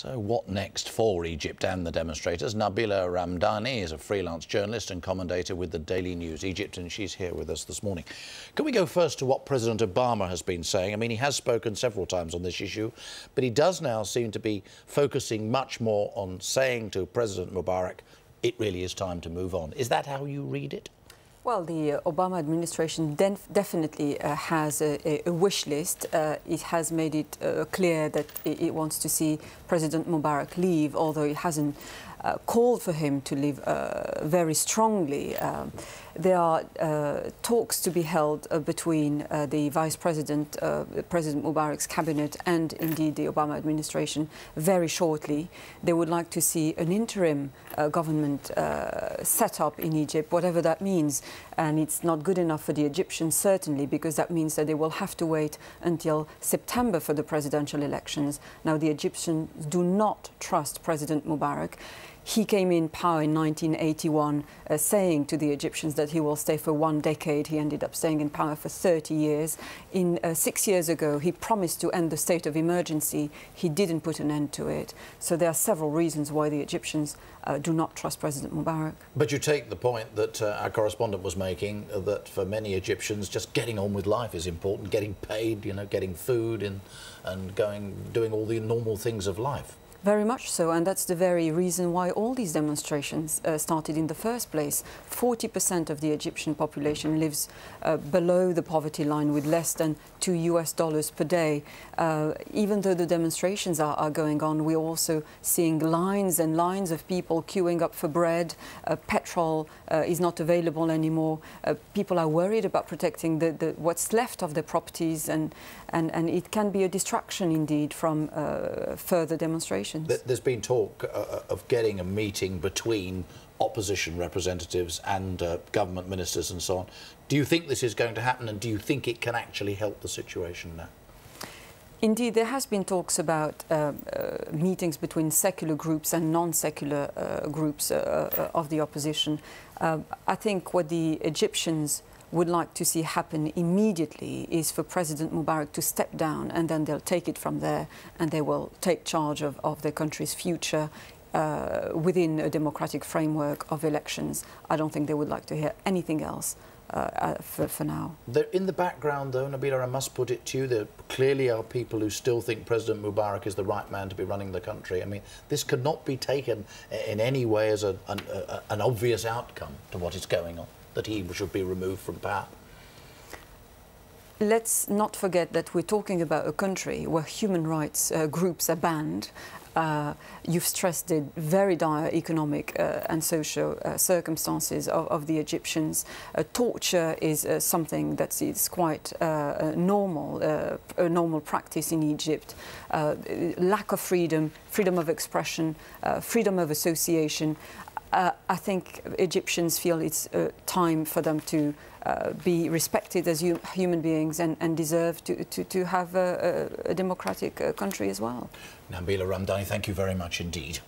So what next for Egypt and the demonstrators? Nabila Ramdani is a freelance journalist and commentator with the Daily News Egypt, and she's here with us this morning. Can we go first to what President Obama has been saying? I mean, he has spoken several times on this issue, but he does now seem to be focusing much more on saying to President Mubarak, it really is time to move on. Is that how you read it? Well, the Obama administration definitely has a wish list. It has made it clear that it wants to see President Mubarak leave, although it hasn't called for him to leave very strongly. There are talks to be held between the Vice President, President Mubarak's cabinet, and indeed the Obama administration very shortly. They would like to see an interim government set up in Egypt, whatever that means. And it's not good enough for the Egyptians, certainly, because that means that they will have to wait until September for the presidential elections. Now, the Egyptians do not trust President Mubarak. He came in power in 1981, saying to the Egyptians that he will stay for 1 decade. He ended up staying in power for 30 years. 6 years ago, he promised to end the state of emergency. He didn't put an end to it. So there are several reasons why the Egyptians do not trust President Mubarak. But you take the point that our correspondent was making, that for many Egyptians, just getting on with life is important, getting paid, you know, getting food and doing all the normal things of life. Very much so, and that's the very reason why all these demonstrations started in the first place. 40% of the Egyptian population lives below the poverty line with less than $2 per day. Even though the demonstrations are going on, we're also seeing lines and lines of people queuing up for bread. Petrol is not available anymore. People are worried about protecting what's left of their properties, and it can be a distraction indeed from further demonstrations. There's been talk of getting a meeting between opposition representatives and government ministers and so on. Do you think this is going to happen, and do you think it can actually help the situation now? Indeed, there has been talks about meetings between secular groups and non-secular groups of the opposition. I think what the Egyptians would like to see happen immediately is for President Mubarak to step down, and then they'll take it from there, and they will take charge of their country's future within a democratic framework of elections. I don't think they would like to hear anything else for now. In the background, though, Nabila, I must put it to you, there clearly are people who still think President Mubarak is the right man to be running the country. I mean, this could not be taken in any way as an obvious outcome to what is going on, that he should be removed from power. Let's not forget that we're talking about a country where human rights groups are banned. You've stressed the very dire economic and social circumstances of the Egyptians. Torture is something that is quite a normal practice in Egypt. Lack of freedom, freedom of expression, freedom of association. I think Egyptians feel it's time for them to be respected as human beings and deserve to have a democratic country as well. Nabila Ramdani, thank you very much indeed.